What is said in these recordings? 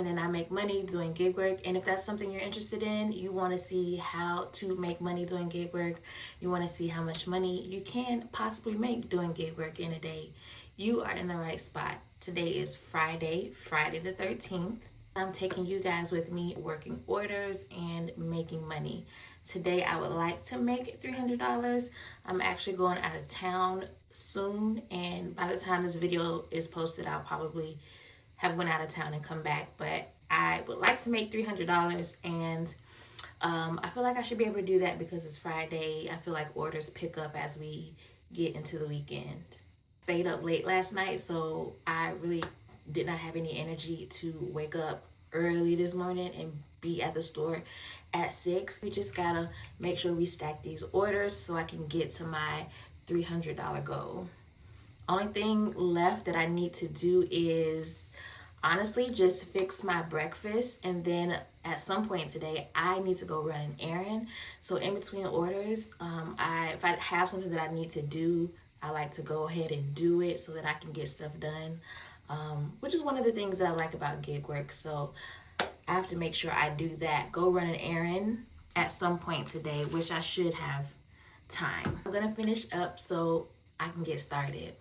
and I make money doing gig work. And if that's something you're interested in, you want to see how to make money doing gig work, you want to see how much money you can possibly make doing gig work in a day, you are in the right spot. Today is Friday the 13th. I'm taking you guys with me working orders and making money. Today I would like to make $300. I'm actually going out of town soon, and by the time this video is posted, I'll probably have went out of town and come back. But I would like to make $300, and I feel like I should be able to do that because it's Friday. I feel like orders pick up as we get into the weekend. Stayed up late last night, so I really did not have any energy to wake up early this morning and be at the store at 6. We just gotta make sure we stack these orders so I can get to my $300 goal. Only thing left that I need to do is honestly just fix my breakfast, and then at some point today I need to go run an errand. So in between orders, if I have something that I need to do, I like to go ahead and do it so that I can get stuff done, which is one of the things that I like about gig work. So I have to make sure I do that, go run an errand at some point today, which I should have time. I'm gonna finish up so I can get started.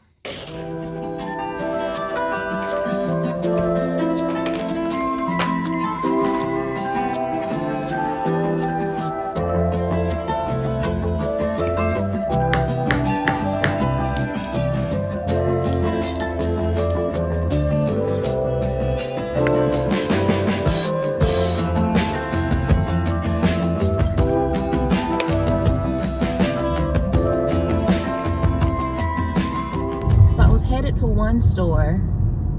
To one store,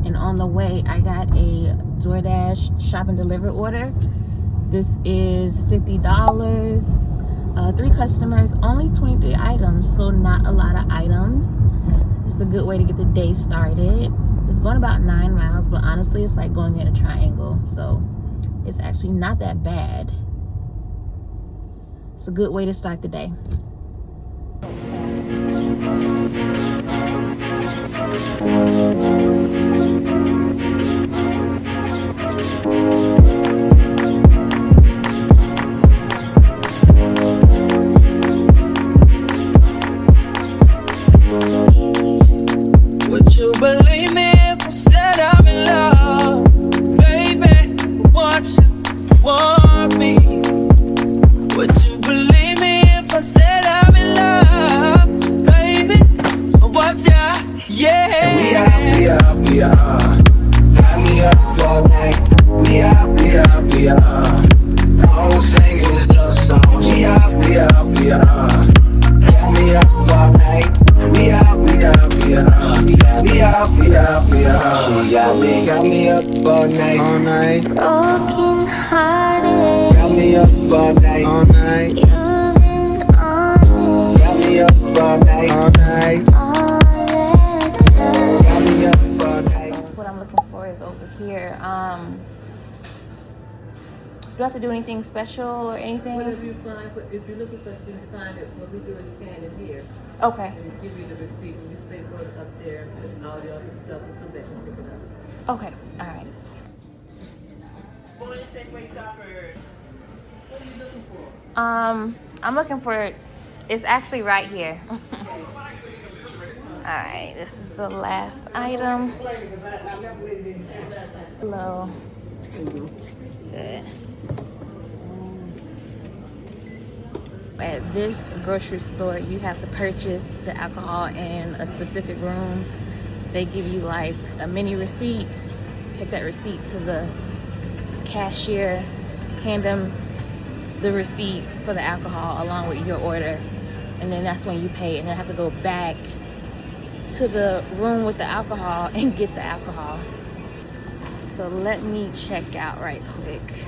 and on the way I got a DoorDash shop and deliver order. This is $50, 3 customers, only 23 items, so not a lot of items. It's a good way to get the day started. It's going about 9 miles, but honestly it's like going in a triangle, so it's actually not that bad. It's a good way to start the day. Would you believe me if I said I'm in love? Baby, want me? Would you believe me if I said I'm in love? Baby, watch ya, yeah. We are. Got me up all night. We are. All singing is love songs. We are. Got me up all night. We are. She got me up all night. Broken hearted. Got me up all night. You've been on it. Got me up all night. All that time. Got me up all night. What I'm looking for is over here. Do I have to do anything special or anything? Whatever you find, but if you're looking for something, you find it. What we do is scan it here Okay. and give you the receipt, and you pay for it up there and all the other stuff, and come back and pick it up. Okay. All right. What are you looking for? I'm looking for. It's actually right here. All right. This is the last item. Hello. Good. At this grocery store, you have to purchase the alcohol in a specific room. They give you like a mini receipt. Take that receipt to the cashier, hand them the receipt for the alcohol along with your order, and then that's when you pay, and then have to go back to the room with the alcohol and get the alcohol. So let me check out right quick.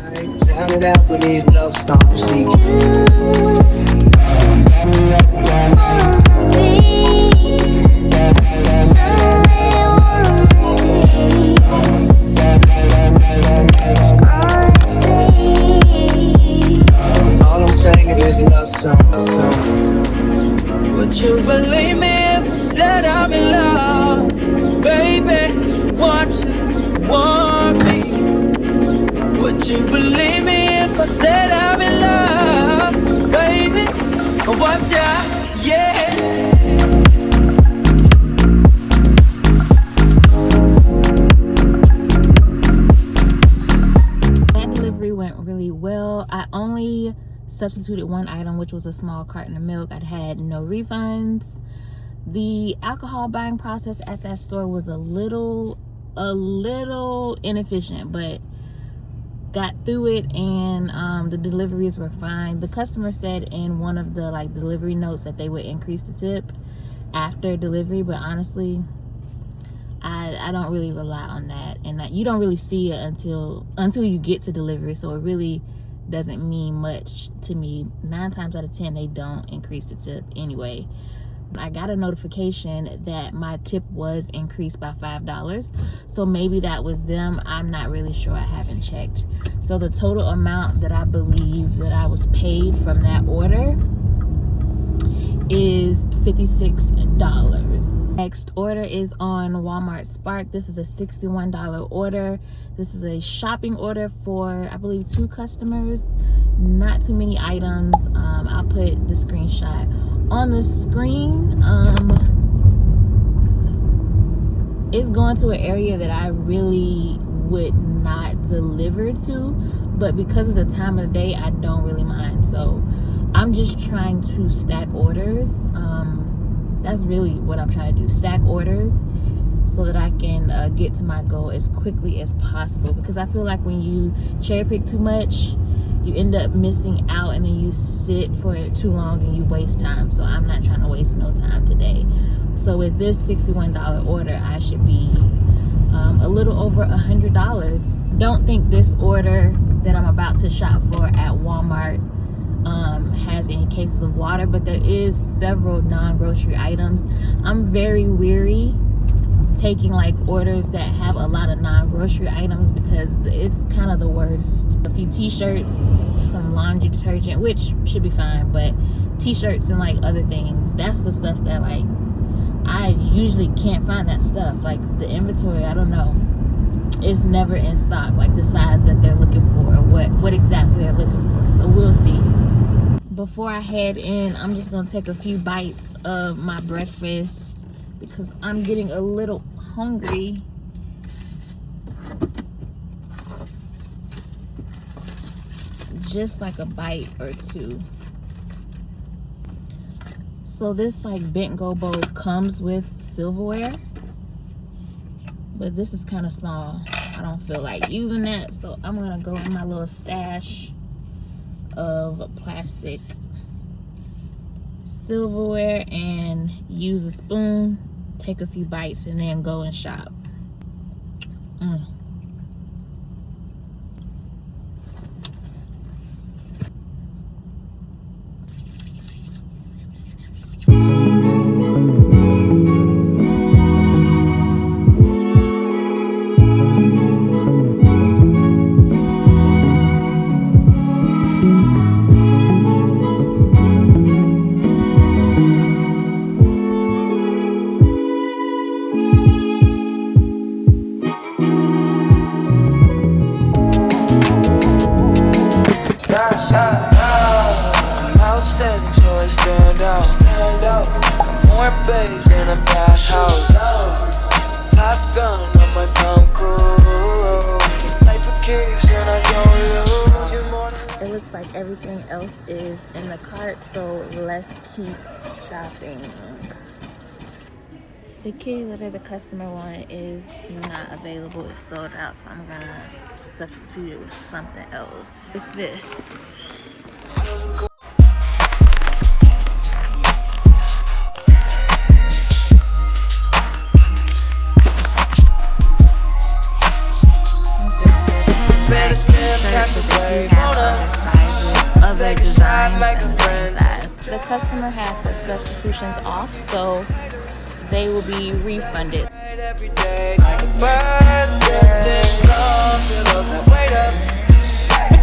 Drown it out with these love songs. All I'm singing is love songs. Would you believe me if I said I'm in love? Baby, want me? Would you believe me if I said I'm in love, baby? Watch out, yeah. Went really well. I only substituted one item, which was a small carton of milk. I'd had no refunds. The alcohol buying process at that store was a little inefficient, but got through it, and the deliveries were fine. The customer said in one of the delivery notes that they would increase the tip after delivery, but honestly, I don't really rely on that, and you don't really see it until you get to delivery, so it really doesn't mean much to me. 9 times out of 10 they don't increase the tip anyway. I got a notification that my tip was increased by $5, so maybe that was them. I'm not really sure, I haven't checked. So the total amount that I believe that I was paid from that order is $56. Next order is on Walmart Spark. This is a $61 order. This is a shopping order for, I believe, 2 customers. Not too many items. I'll put the screenshot on the screen. It's going to an area that I really would not deliver to, but because of the time of the day, I don't really mind. So I'm just trying to stack orders. That's really what I'm trying to do, stack orders so that I can get to my goal as quickly as possible, because I feel like when you cherry pick too much, you end up missing out, and then you sit for too long and you waste time. So I'm not trying to waste no time today. So with this $61 order, I should be a little over $100. Don't think this order that I'm about to shop for at Walmart has any cases of water, but there is several non-grocery items. I'm very weary taking orders that have a lot of non-grocery items because it's kind of the worst. A few t-shirts, some laundry detergent, which should be fine, but t-shirts and other things, that's the stuff that I usually can't find. That stuff, the inventory, I don't know, it's never in stock, the size that they're looking for, or what exactly they're looking for. So we'll see. Before I head in, I'm just gonna take a few bites of my breakfast because I'm getting a little hungry. Just a bite or two. So this bent go bowl comes with silverware, but this is kind of small. I don't feel like using that, so I'm gonna go in my little stash of plastic silverware and use a spoon, take a few bites, and then go and shop. Outstanding, so I stand out. More babes than a bathhouse. Top gun on my Tom Cruise. Life for keeps and I don't lose. It looks like everything else is in the cart, so let's keep shopping. The kitty litter the customer wanted is not available. It's sold out, so I'm gonna substitute it with something else. Like this. Other designs and size. The customer had the substitutions off, so they will be refunded. Every day, like a bird, then come to those that wait up.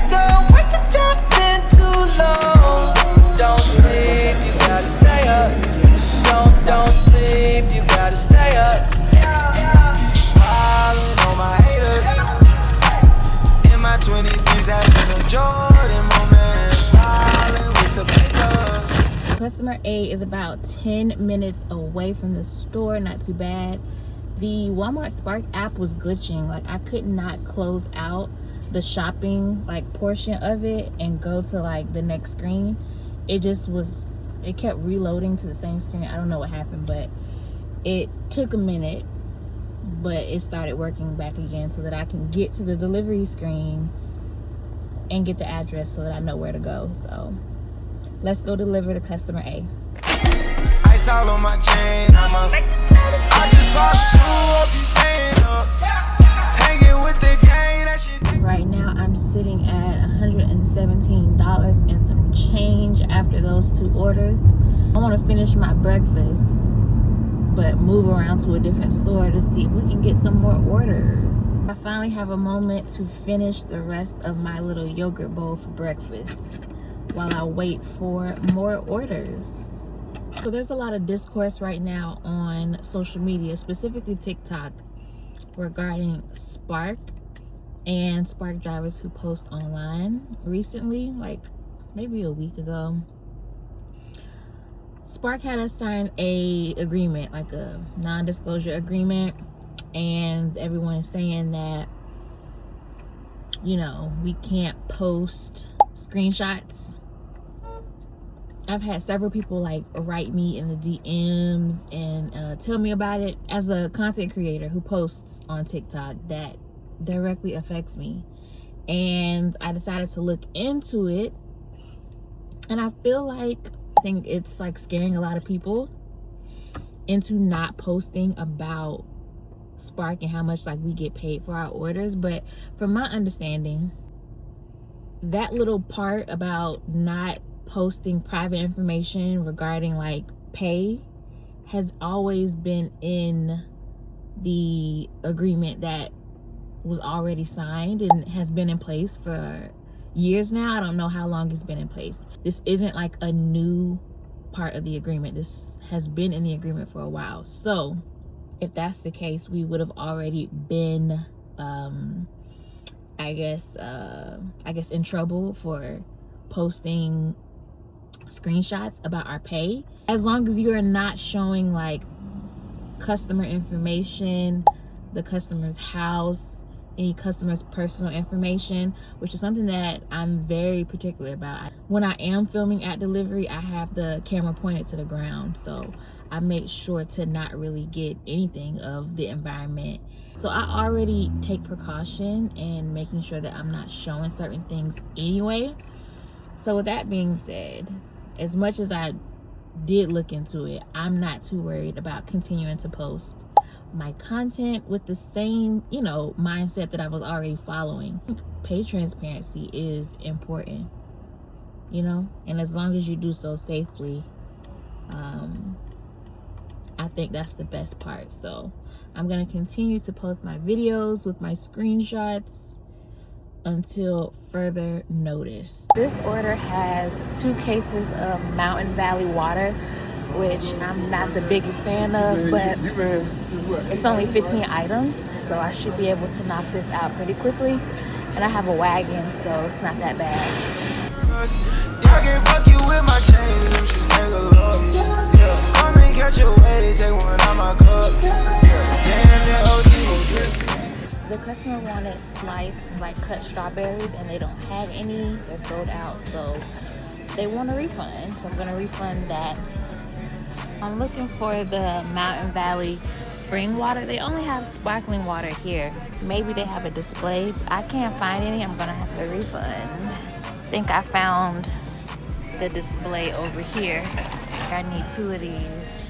Don't wait to jump in too long. Don't sleep, you gotta stay up. Don't sleep, you gotta stay up. Piling on my haters. In my 23 Customer A is about 10 minutes away from the store, not too bad. The Walmart Spark app was glitching. Like, I could not close out the shopping like portion of it and go to like the next screen. It kept reloading to the same screen. I don't know what happened, but it took a minute, but it started working back again so that I can get to the delivery screen and get the address so that I know where to go. So let's go deliver to customer A. Ice all on my chain, I just popped 2 up, you staying up. Hanging with the gang, that shit. Right now I'm sitting at $117 and some change after those 2 orders. I want to finish my breakfast, but move around to a different store to see if we can get some more orders. I finally have a moment to finish the rest of my little yogurt bowl for breakfast while I wait for more orders. So there's a lot of discourse right now on social media, specifically TikTok, regarding Spark and Spark drivers who post online. Recently, like maybe a week ago, Spark had us sign a agreement, like a non-disclosure agreement, and everyone is saying that, you know, we can't post screenshots. I've had several people like write me in the DMs and tell me about it. As a content creator who posts on TikTok, that directly affects me, and I decided to look into it, and I feel like it's like scaring a lot of people into not posting about Spark and how much like we get paid for our orders. But from my understanding, that little part about not posting private information regarding like pay has always been in the agreement that was already signed and has been in place for years now. I don't know how long it's been in place. This isn't like a new part of the agreement. This has been in the agreement for a while. So if that's the case, we would have already been I guess in trouble for posting screenshots about our pay. As long as you're not showing like customer information, the customer's house, any customer's personal information, which is something that I'm very particular about. When I am filming at delivery, I have the camera pointed to the ground, so I make sure to not really get anything of the environment. So I already take precaution in making sure that I'm not showing certain things anyway. So with that being said, as much as I did look into it, I'm not too worried about continuing to post my content with the same, you know, mindset that I was already following. Pay transparency is important, you know, and as long as you do so safely, I think that's the best part. So I'm gonna continue to post my videos with my screenshots until further notice. This order has 2 cases of Mountain Valley water, which I'm not the biggest fan of, but it's only 15 items, so I should be able to knock this out pretty quickly. And I have a wagon, so it's not that bad. I can fuck you with my chains, you should take a look. Come and catch your way, take one out my cup. The customer wanted sliced, like cut strawberries, and they don't have any. They're sold out, so they want a refund. So I'm gonna refund that. I'm looking for the Mountain Valley spring water. They only have sparkling water here. Maybe they have a display. I can't find any. I'm gonna have to refund. I think I found the display over here. I need 2 of these.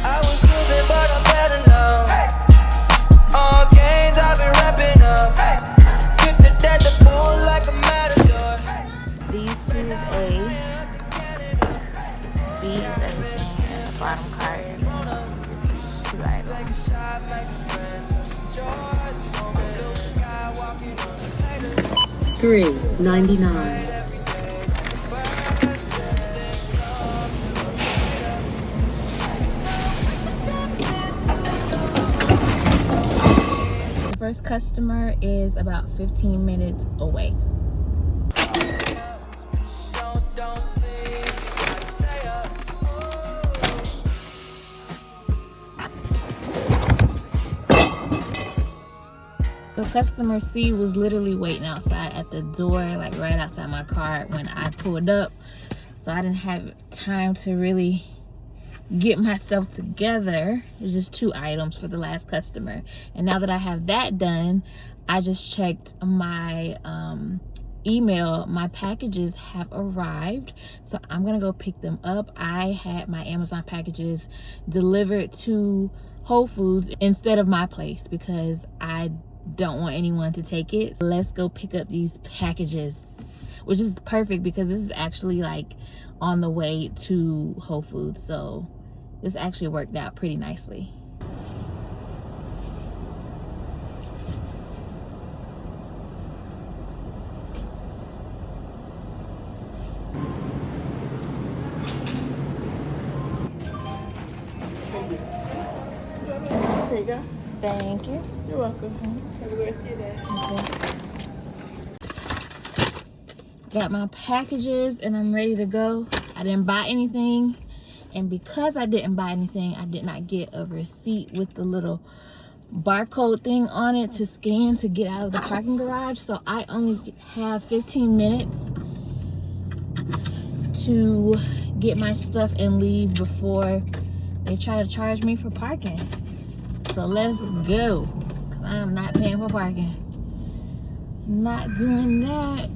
I was stupid, but I'm better now. All games I've been wrapping up. Get the dead to pull like a matador. These 2 is A. B is everything in the bottom cart. And this is 2 items. $3.99. first customer is about 15 minutes away. Don't sleep, gotta stay up. So customer C was literally waiting outside at the door, like right outside my car when I pulled up. So I didn't have time to really get myself together. There's just 2 items for the last customer. And now that I have that done, I just checked my email. My packages have arrived, so I'm gonna go pick them up. I had my Amazon packages delivered to Whole Foods instead of my place because I don't want anyone to take it. Let's go pick up these packages, which is perfect because this is actually like on the way to Whole Foods, so this actually worked out pretty nicely. There you go. Thank you. You're welcome. Have a good rest of your day. Got my packages and I'm ready to go. I didn't buy anything, and because I didn't buy anything, I did not get a receipt with the little barcode thing on it to scan to get out of the parking garage. So I only have 15 minutes to get my stuff and leave before they try to charge me for parking. So let's go, because I am not paying for parking. Not doing that.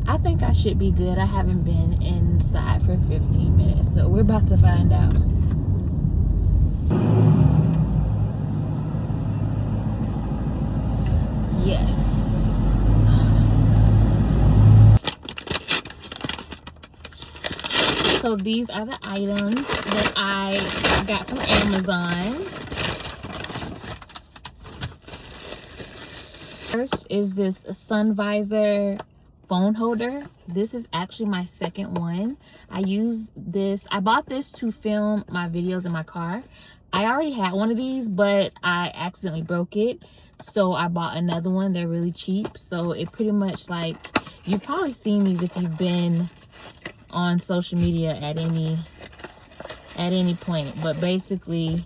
I think I should be good. I haven't been inside for 15 minutes, so we're about to find out. Yes. So these are the items that I got from Amazon. First is this sun visor phone holder. This is actually my second one. I bought this to film my videos in my car. I already had one of these, but I accidentally broke it, so I bought another one. They're really cheap, so it pretty much, like, you've probably seen these if you've been on social media at any point, but basically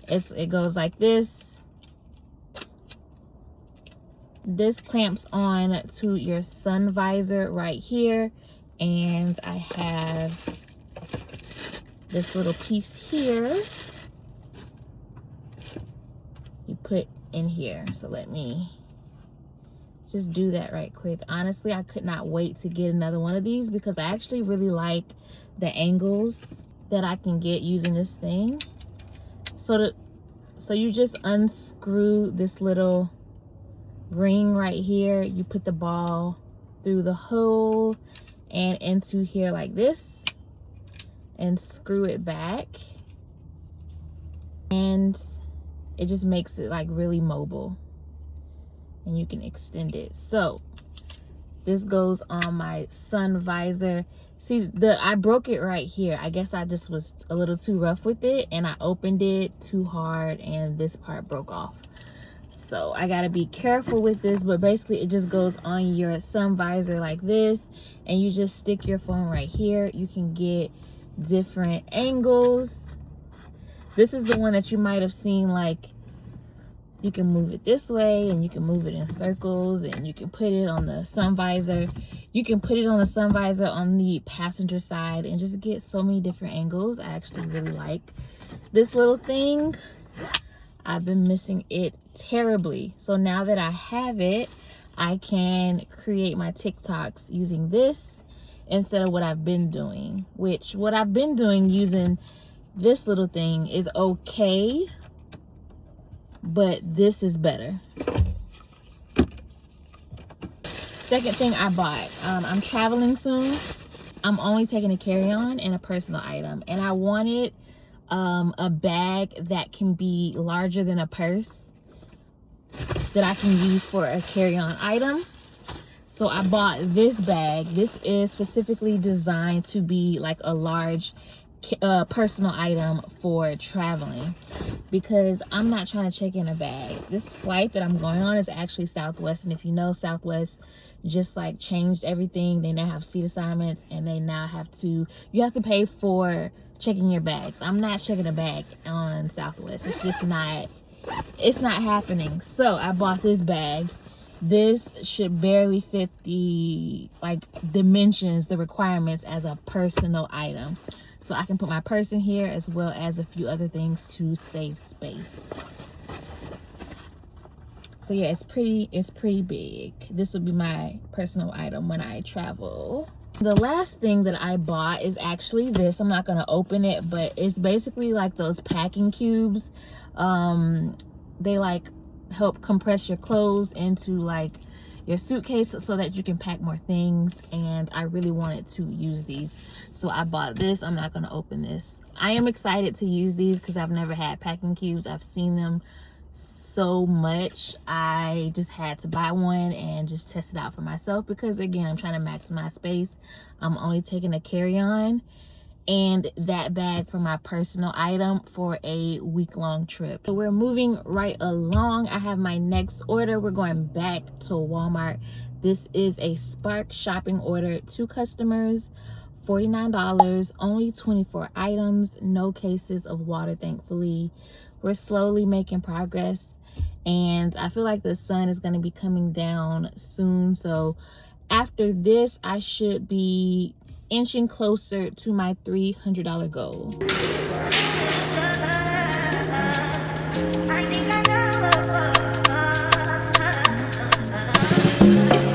it goes like this. This clamps on to your sun visor right here, and I have this little piece here you put in here. So let me just do that right quick. Honestly, I could not wait to get another one of these because I actually really like the angles that I can get using this thing. So you just unscrew this little ring right here. You put the ball through the hole and into here like this and screw it back, and it just makes it like really mobile, and you can extend it. So this goes on my sun visor. See, I broke it right here. I guess I just was a little too rough with it, and I opened it too hard and this part broke off. So I gotta be careful with this, but basically it just goes on your sun visor like this, and you just stick your phone right here. You can get different angles. This is the one that you might have seen, like, you can move it this way and you can move it in circles, and you can put it on the sun visor. You can put it on the sun visor on the passenger side and just get so many different angles. I actually really like this little thing. I've been missing it terribly. So now that I have it, I can create my TikToks using this instead of what I've been doing, which what I've been doing using this little thing is okay, but this is better. Second thing I bought, I'm traveling soon. I'm only taking a carry-on and a personal item, and I wanted a bag that can be larger than a purse that I can use for a carry-on item. So I bought this bag. This is specifically designed to be like a large personal item for traveling, because I'm not trying to check in a bag. This flight that I'm going on is actually Southwest, and if you know, Southwest just like changed everything. They now have seat assignments, and they now you have to pay for checking your bags. I'm not checking a bag on Southwest. It's just not happening. So I bought this bag. This should barely fit the dimensions, the requirements as a personal item. So I can put my purse in here as well as a few other things to save space. So yeah, it's pretty big. This would be my personal item when I travel. The last thing that I bought is actually this. I'm not gonna open it, but it's basically like those packing cubes. They like help compress your clothes into like your suitcase so that you can pack more things, and I really wanted to use these, so I bought this. I'm not going to open this. I am excited to use these because I've never had packing cubes. I've seen them so much. I just had to buy one and just test it out for myself because, again, I'm trying to maximize space. I'm only taking a carry-on and that bag for my personal item for a week-long trip. So we're moving right along. I have my next order. We're going back to Walmart. This is a Spark shopping order. 2 customers, $49, only 24 items, no cases of water, thankfully. We're slowly making progress, and I feel like the sun is going to be coming down soon. So after this, I should be inching closer to my $300 goal.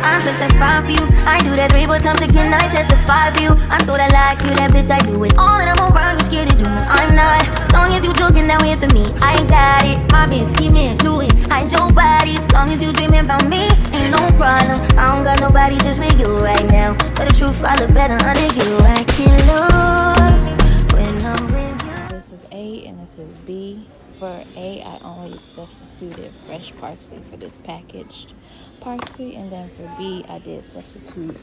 I touch that 5 for you. I do that 3-4 times again. I testify for you. I'm so that like you, that bitch. I do it all, and I'm around. You scared to do it. I'm not. Long as you joking, now in for me. I got it. My bitch scheming, do it. Hide your body. Long as you dreaming about me, ain't no problem. I don't got nobody just with you right now. But the truth, I look better under you. I can't lose when I'm with you. This is A and this is B. For A, I only substituted fresh parsley for this packaged parsley, and then for B, I did substitute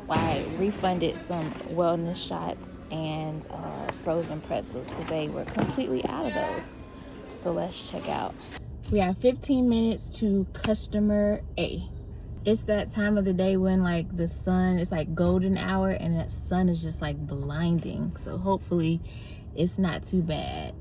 I refunded some wellness shots and frozen pretzels because they were completely out of those. So let's check out. We have 15 minutes to customer A. It's that time of the day when like the sun is like golden hour, and that sun is just like blinding. So hopefully it's not too bad.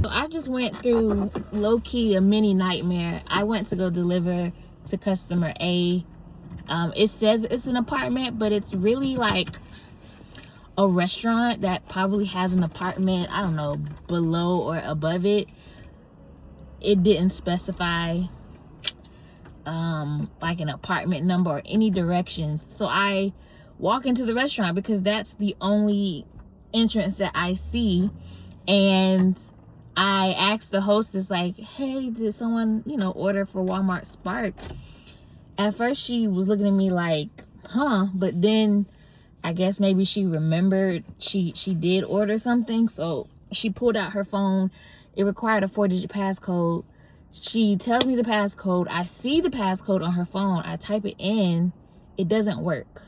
So I just went through low-key a mini nightmare. I went to go deliver to customer A. It says it's an apartment, but it's really like a restaurant that probably has an apartment, I don't know, below or above it. It didn't specify like an apartment number or any directions. So I walk into the restaurant because that's the only entrance that I see, and I asked the hostess like, hey, did someone, order for Walmart Spark? At first she was looking at me like, huh, but then I guess maybe she remembered she did order something, so she pulled out her phone. It required a 4-digit passcode. She tells me the passcode. I see the passcode on her phone. I type it in. It doesn't work.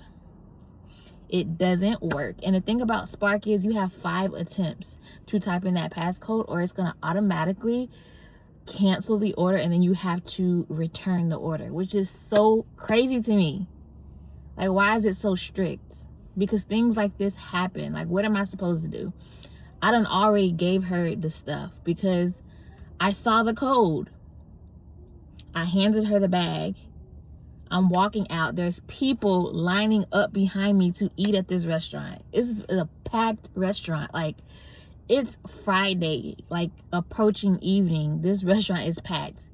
It doesn't work. And the thing about Spark is you have 5 attempts to type in that passcode, or it's going to automatically cancel the order, and then you have to return the order, which is so crazy to me. Like, why is it so strict? Because things like this happen. Like, what am I supposed to do? I done already gave her the stuff because I saw the code. I handed her the bag. I'm walking out. There's people lining up behind me to eat at this restaurant. This is a packed restaurant. Like, it's Friday, like approaching evening. This restaurant is packed.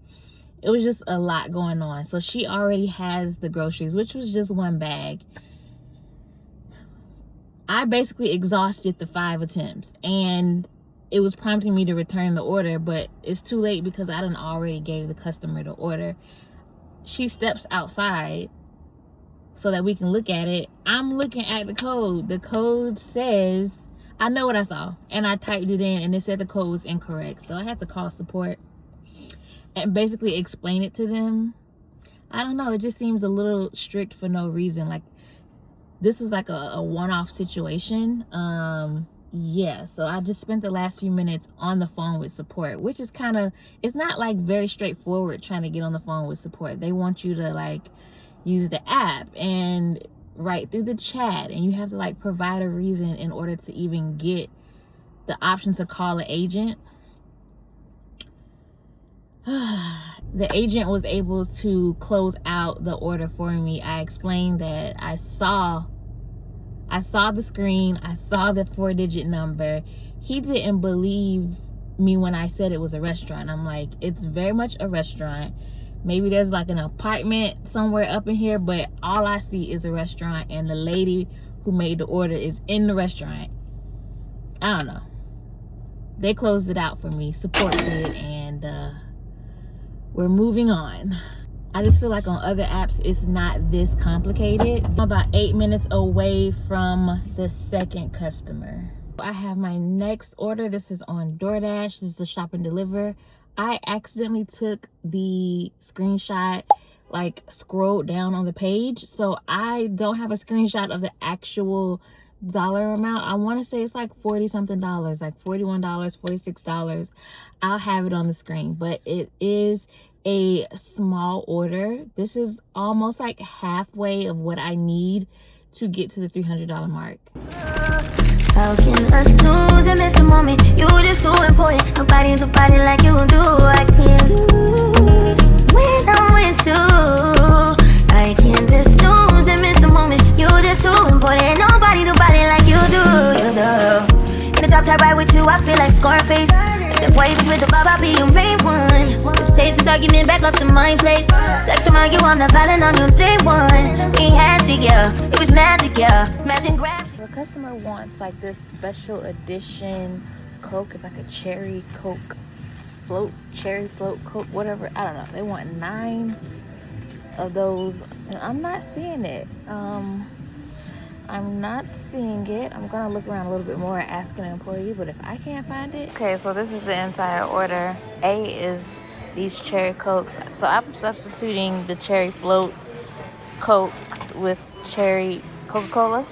It was just a lot going on. So she already has the groceries, which was just 1 bag. I basically exhausted the 5 attempts, and it was prompting me to return the order, but it's too late because I done already gave the customer the order. She steps outside so that we can look at it. I'm looking at the code. The code says, I know what I saw, and I typed it in, and it said the code was incorrect. So I had to call support. and basically explain it to them. I don't know, it just seems a little strict for no reason. Like, this is like a one-off situation. Yeah, so I just spent the last few minutes on the phone with support, which is kind of, it's not like very straightforward trying to get on the phone with support. They want you to like use the app and write through the chat, and you have to like provide a reason in order to even get the option to call an agent. The agent was able to close out the order for me. I explained that I saw the screen, I saw the 4-digit number. He didn't believe me when I said it was a restaurant. I'm like, it's very much a restaurant. Maybe there's like an apartment somewhere up in here, but all I see is a restaurant, and the lady who made the order is in the restaurant. I don't know. They closed it out for me, support did, and we're moving on. I just feel like on other apps, it's not this complicated. I'm about 8 minutes away from the second customer. I have my next order. This is on DoorDash. This is a shop and deliver. I accidentally took the screenshot, like scrolled down on the page. So I don't have a screenshot of the actual dollar amount. I want to say it's like $40 something, like $41, $46. I'll have it on the screen, but it is a small order. This is almost like halfway of what I need to get to the $300 mark. How can us lose and miss the moment? You just too important. Nobody do body like you do. I can't lose when I'm with you. I can't just lose and miss the moment. You just too important. Nobody do body like you do. You do. In the top tight right with you, I feel like Scarface. The way with the vibe, I'll be your main one. Just take this argument back up to my place. Sex from you, I'm not violent on your day one. We had you, yeah. It was magic, yeah. Smash and grab. The customer wants like this special edition Coke. It's like a cherry Coke float, cherry float Coke, whatever. I don't know. They want 9 of those, and I'm not seeing it. I'm not seeing it. I'm gonna look around a little bit more and ask an employee, but if I can't find it. Okay, so this is the entire order. A is these cherry Cokes. So I'm substituting the cherry float Cokes with cherry Coca-Cola,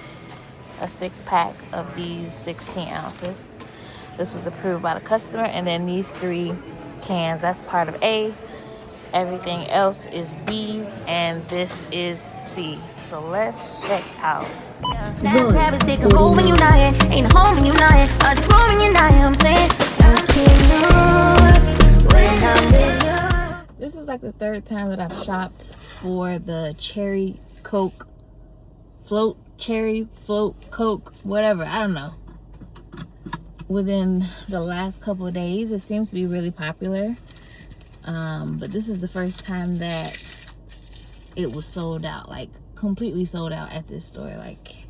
a 6-pack of these 16 ounces. This was approved by the customer, and then these 3 cans, that's part of A. Everything else is B, and this is C. So let's check out. Last habits take a hold when you're not here. Ain't a home when you're not here. A room when you're not here. I'm saying I can't lose when I'm with you. This is like the 3rd time that I've shopped for the cherry Coke float, cherry float Coke, whatever. I don't know. Within the last couple of days, it seems to be really popular. But this is the first time that it was sold out, like completely sold out at this store. Like,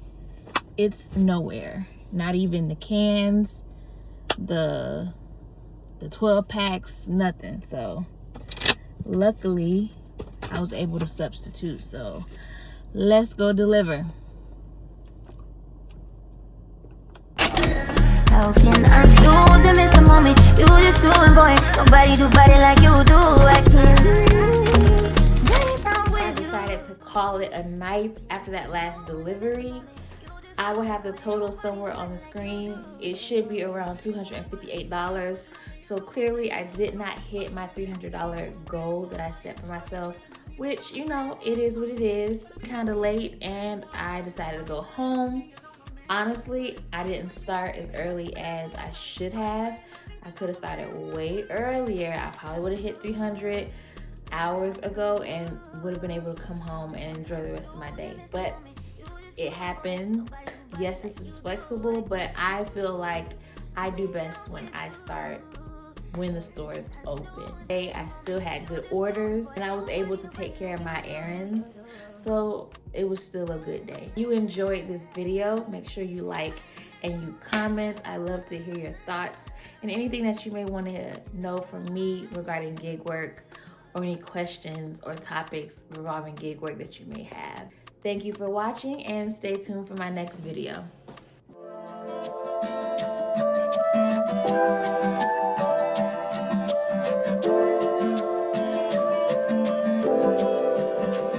it's nowhere, not even the cans, the 12 packs, nothing. So luckily I was able to substitute. So let's go deliver. How can us lose and miss the moment? You just too important. Nobody do body like you do. I can't lose when I'm with you. I decided to call it a night after that last delivery. I will have the total somewhere on the screen. It should be around $258. So clearly I did not hit my $300 goal that I set for myself, which, you know, it is what it is. Kind of late, and I decided to go home. Honestly, I didn't start as early as I should have. I could have started way earlier. I probably would have hit 300 hours ago and would have been able to come home and enjoy the rest of my day. But it happens. Yes, this is flexible, but I feel like I do best when I start when the store is open. Today, I still had good orders and I was able to take care of my errands. So it was still a good day. If you enjoyed this video, make sure you like and you comment. I love to hear your thoughts and anything that you may want to know from me regarding gig work, or any questions or topics revolving gig work that you may have. Thank you for watching, and stay tuned for my next video.